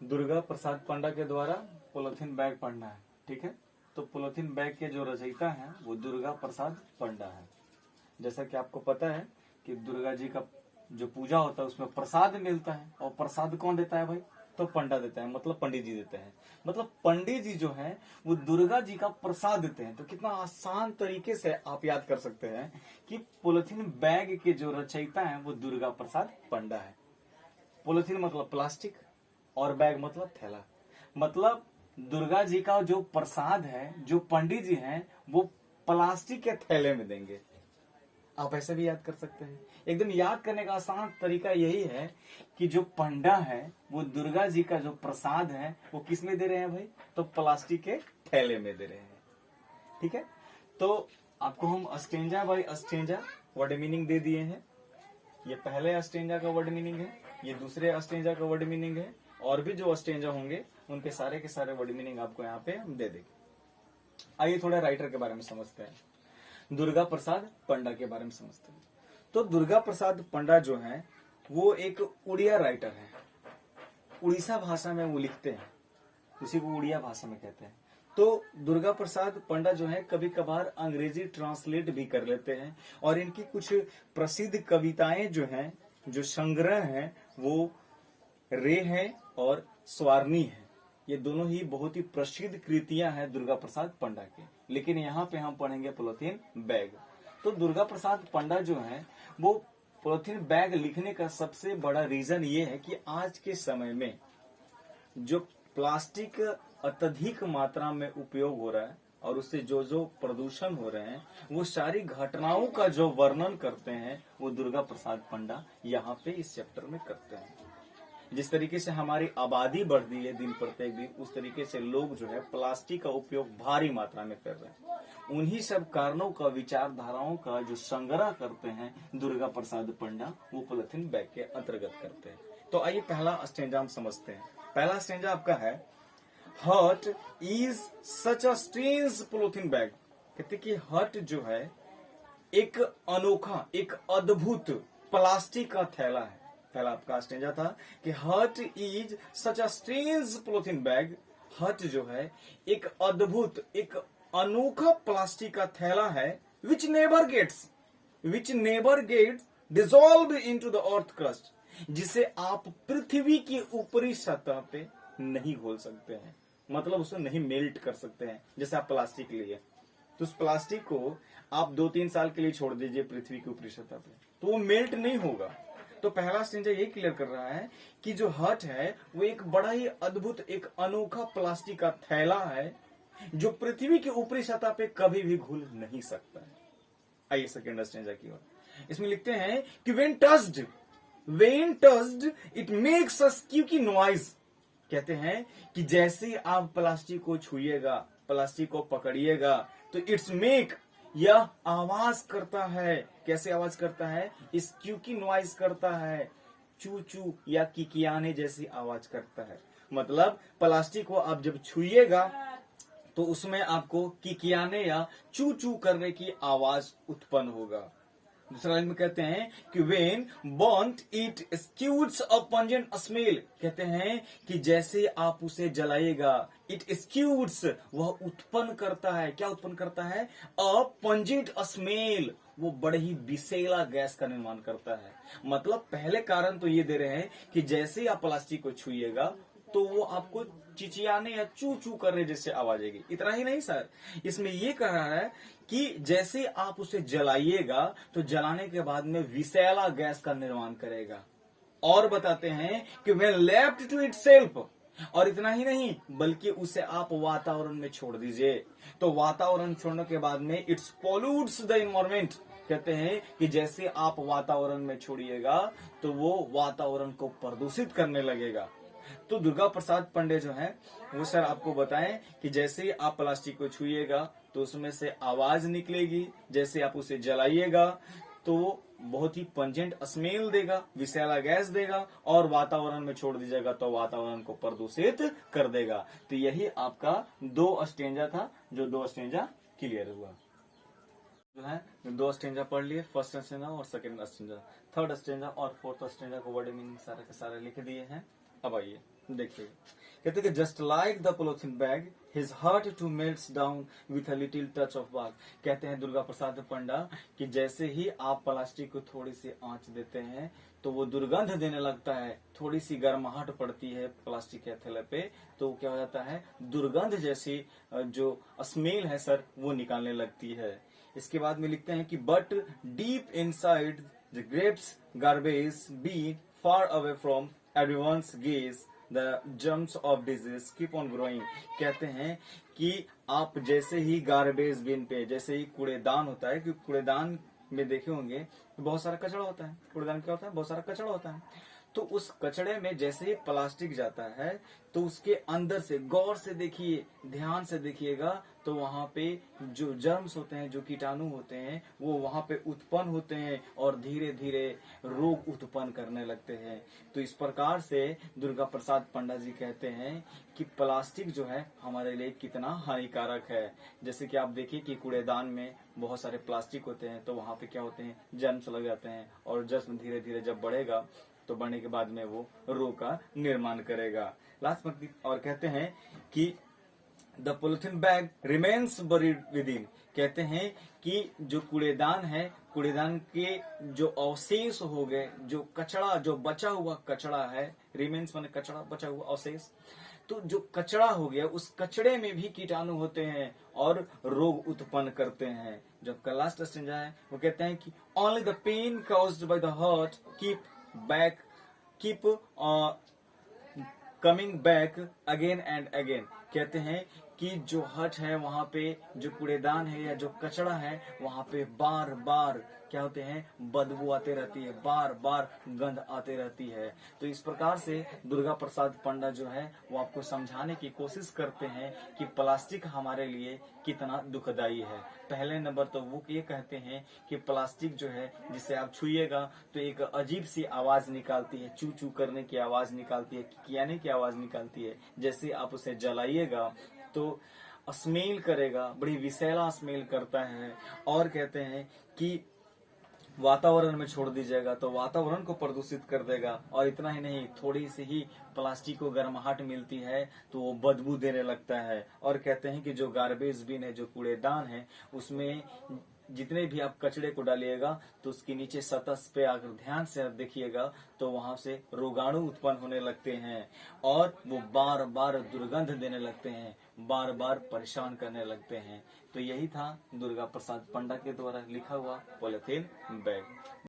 दुर्गा प्रसाद पंडा के द्वारा polythene bag पढ़ना है। ठीक है, तो पॉलिथीन बैग के जो रचयिता हैं वो दुर्गा प्रसाद पंडा है। जैसा कि आपको पता है कि दुर्गा जी का जो पूजा होता है उसमें प्रसाद मिलता है, और प्रसाद कौन देता है भाई? तो पंडा देता है, मतलब पंडित जी देते हैं। मतलब पंडित जी जो है वो दुर्गा जी का प्रसाद देते हैं। तो कितना आसान तरीके से आप याद कर सकते हैं कि पॉलिथीन बैग के जो रचयिता हैं वो दुर्गा प्रसाद पंडा है। पॉलिथीन मतलब प्लास्टिक और बैग मतलब थैला। मतलब दुर्गा जी का जो प्रसाद है, जो पंडित जी हैं वो प्लास्टिक के थैले में देंगे। आप ऐसे भी याद कर सकते हैं। एकदम याद करने का आसान तरीका यही है कि जो पंडा है वो दुर्गा जी का जो प्रसाद है वो किस में दे रहे हैं भाई? तो प्लास्टिक के थैले में दे रहे हैं। ठीक है, तो आपको हम अस्टेंजा बाय अस्टेंजा वर्ड मीनिंग दे दिए हैं। ये पहले अस्टेंजा का वर्ड मीनिंग है, ये दूसरे अस्टेंजा का वर्ड मीनिंग है, और भी जो अस्टेंजा होंगे उनके सारे के सारे वर्ड मीनिंग आपको यहाँ पे हम दे देंगे। आइए थोड़ा राइटर के बारे में समझते हैं, दुर्गा प्रसाद पंडा के बारे में समझते हैं। तो दुर्गा प्रसाद पंडा जो है वो एक उड़िया राइटर है। उड़ीसा भाषा में वो लिखते हैं, उसी को उड़िया भाषा में कहते हैं। तो दुर्गा प्रसाद पंडा जो है कभी कभार अंग्रेजी ट्रांसलेट भी कर लेते हैं, और इनकी कुछ प्रसिद्ध कविताएं जो हैं, जो संग्रह हैं, वो रे है और स्वारनी है। ये दोनों ही बहुत ही प्रसिद्ध कृतियां हैं दुर्गा प्रसाद पंडा की। लेकिन यहाँ पे हम पढ़ेंगे पॉलिथीन बैग। तो दुर्गा प्रसाद पंडा जो है वो पॉलिथीन बैग लिखने का सबसे बड़ा रीजन ये है कि आज के समय में जो प्लास्टिक अत्यधिक मात्रा में उपयोग हो रहा है और उससे जो जो प्रदूषण हो रहे हैं वो सारी घटनाओं का जो वर्णन करते हैं वो दुर्गा प्रसाद पंडा यहाँ पे इस चैप्टर में करते हैं। जिस तरीके से हमारी आबादी बढ़ रही है दिन प्रत्येक दिन, उस तरीके से लोग जो है प्लास्टिक का उपयोग भारी मात्रा में कर रहे हैं। उन्हीं सब कारणों का, विचारधाराओं का जो संग्रह करते हैं दुर्गा प्रसाद पंडा, वो पॉलिथीन बैग के अंतर्गत करते हैं। तो आइए पहला स्टेंजा हम समझते हैं। पहला स्टेंजा आपका है, heart is such a strange polythene bag. कहते कि हर्ट जो है एक अनोखा, एक अद्भुत प्लास्टिक का थैला है। पहला आपका स्टेंजा था कि heart is such a strange polythene bag. Heart जो है एक अद्भुत, एक अनोखा प्लास्टिक का थैला है, which never gets dissolve into the earth crust, जिसे आप पृथ्वी की ऊपरी सतह पे नहीं घोल सकते हैं। मतलब उसे नहीं मेल्ट कर सकते हैं। जैसे आप प्लास्टिक लिए तो उस प्लास्टिक को आप 2-3 साल के लिए छोड़ दीजिए पृथ्वी की ऊपरी सतह पे, तो वो मेल्ट नहीं होगा। तो पहला स्टेंजा ये क्लियर कर रहा है कि जो हर्ट है वो एक बड़ा ही अद्भुत, एक अनोखा प्लास्टिक का थैला है जो पृथ्वी की ऊपरी सतह पे कभी भी घुल नहीं सकता है। आइए सेकेंड स्टेंजा की ओर। इसमें लिखते हैं कि when touched it makes a squeaky noise। कहते हैं कि जैसे आप प्लास्टिक को छुइएगा, प्लास्टिक को पकड़िएगा, तो इट्स मेक, यह आवाज करता है। कैसे आवाज करता है? स्क्यूकी नॉइज करता है, चू चू या किकियाने जैसी आवाज करता है। मतलब प्लास्टिक को आप जब छुइएगा तो उसमें आपको किकियाने या चू चू करने की आवाज उत्पन्न होगा। दूसरा लाइन में कहते हैं कि when burnt it exudes a pungent smell। कहते हैं कि जैसे आप उसे जलाइएगा, it exudes, वह उत्पन्न करता है। क्या उत्पन्न करता है? a pungent smell, वो बड़े ही विषैला गैस का निर्माण करता है। मतलब पहले कारण तो ये दे रहे हैं कि जैसे आप प्लास्टिक को छुइएगा तो वो आपको चिचियाने या चू चू करने जैसे आवाज आएगी। इतना ही नहीं सर, इसमें ये कह रहा है कि जैसे आप उसे जलाइएगा तो जलाने के बाद में विषैला गैस का निर्माण करेगा। और बताते हैं कि when left to itself, और इतना ही नहीं बल्कि उसे आप वातावरण में छोड़ दीजिए तो वातावरण छोड़ने के बाद में इट्स पोल्यूट्स द एनवायरमेंट। कहते हैं कि जैसे आप वातावरण में छोड़िएगा तो वो वातावरण को प्रदूषित करने लगेगा। तो दुर्गा प्रसाद पंडे जो है वो सर आपको बताएं कि जैसे आप प्लास्टिक को छुइएगा तो उसमें से आवाज निकलेगी, जैसे आप उसे जलाइएगा तो बहुत ही पंजेंट स्मेल देगा, विषैला गैस देगा, और वातावरण में छोड़ दीजिएगा तो वातावरण को प्रदूषित कर देगा। तो यही आपका 2 स्टेंजा था, जो 2 स्टेंजा क्लियर हुआ। जो है 2 स्टेंजा पढ़ लिए, फर्स्ट स्टेंजा और सेकंड स्टेंजा। थर्ड स्टेंजा और फोर्थ स्टेंजा को वर्ड मीनिंग सारे के सारे लिख दिए हैं। अब आइए देखिए, कहते कि just like the polythene bag his heart too melts down with a little touch of bag. कहते हैं दुर्गा प्रसाद पंडा कि जैसे ही आप प्लास्टिक को थोड़ी सी आंच देते हैं तो वो दुर्गंध देने लगता है, थोड़ी सी गर्माहट पड़ती है प्लास्टिक के थैले पे तो क्या हो जाता है, दुर्गंध जैसी जो स्मेल है सर वो निकालने लगती है। इसके बाद में लिखते हैं कि but deep inside the grapes garbage be far away from everyone's gaze the germs of disease keep on growing. कहते हैं कि आप जैसे ही गार्बेज बिन पे, जैसे ही कूड़ेदान होता है, क्योंकि कूड़ेदान में देखे होंगे तो बहुत सारा कचरा होता है, कूड़ेदान क्या होता है, बहुत सारा कचरा होता है। तो उस कचड़े में जैसे ही प्लास्टिक जाता है तो उसके अंदर से गौर से देखिए, ध्यान से देखिएगा तो वहां पे जो जर्म्स होते हैं, जो कीटाणु होते हैं वो वहां पे उत्पन्न होते हैं और धीरे धीरे रोग उत्पन्न करने लगते हैं। तो इस प्रकार से दुर्गा प्रसाद पंडा जी कहते हैं कि प्लास्टिक जो है हमारे लिए कितना हानिकारक है। जैसे कि आप देखिए कि कूड़ेदान में बहुत सारे प्लास्टिक होते हैं तो वहां पे क्या होते हैं, जर्म्स लग जाते हैं और जर्म धीरे धीरे जब बढ़ेगा तो बढ़ने के बाद में वो रोग का निर्माण करेगा। लास्ट में और कहते हैं कि the polythene bag remains buried with in. कहते हैं कि जो कूड़ेदान है, कूड़ेदान के जो अवशेष हो गए, जो कचड़ा, जो बचा हुआ कचड़ा है, रिमेन्स माने कचड़ा, बचा हुआ अवशेष, तो जो कचड़ा हो गया उस कचड़े में भी कीटाणु होते हैं और रोग उत्पन्न करते हैं। जो लास्ट स्टेंजा है वो कहते हैं कि only the pain caused by the heart keep coming back again and again. कहते हैं कि जो हट है वहां पे, जो कूड़ेदान है या जो कचड़ा है वहां पे बार बार क्या होते हैं, बदबू आते रहती है, बार बार गंध आते रहती है। तो इस प्रकार से दुर्गा प्रसाद पंडा जो है वो आपको समझाने की कोशिश करते हैं कि प्लास्टिक हमारे लिए कितना दुखदाई है। पहले नंबर तो वो ये कहते हैं कि प्लास्टिक जो है जिसे आप छुइएगा तो एक अजीब सी आवाज निकालती है, चू चू करने की आवाज निकालती है, कियाने की आवाज निकालती है। जैसे आप उसे जलाइएगा तो स्मेल करेगा, बड़ी विषैला स्मेल करता है। और कहते हैं कि वातावरण में छोड़ दीजिएगा तो वातावरण को प्रदूषित कर देगा। और इतना ही नहीं, थोड़ी सी ही प्लास्टिक को गर्माहट मिलती है तो वो बदबू देने लगता है। और कहते हैं कि जो गार्बेज बिन है, जो कूड़ेदान है, उसमें जितने भी आप कचड़े को डालिएगा तो उसके नीचे सतह पे अगर ध्यान से देखिएगा तो वहां से रोगाणु उत्पन्न होने लगते हैं और वो बार बार दुर्गंध देने लगते हैं, बार बार परेशान करने लगते हैं। तो यही था दुर्गा प्रसाद पंडा के द्वारा लिखा हुआ पॉलिथीन बैग।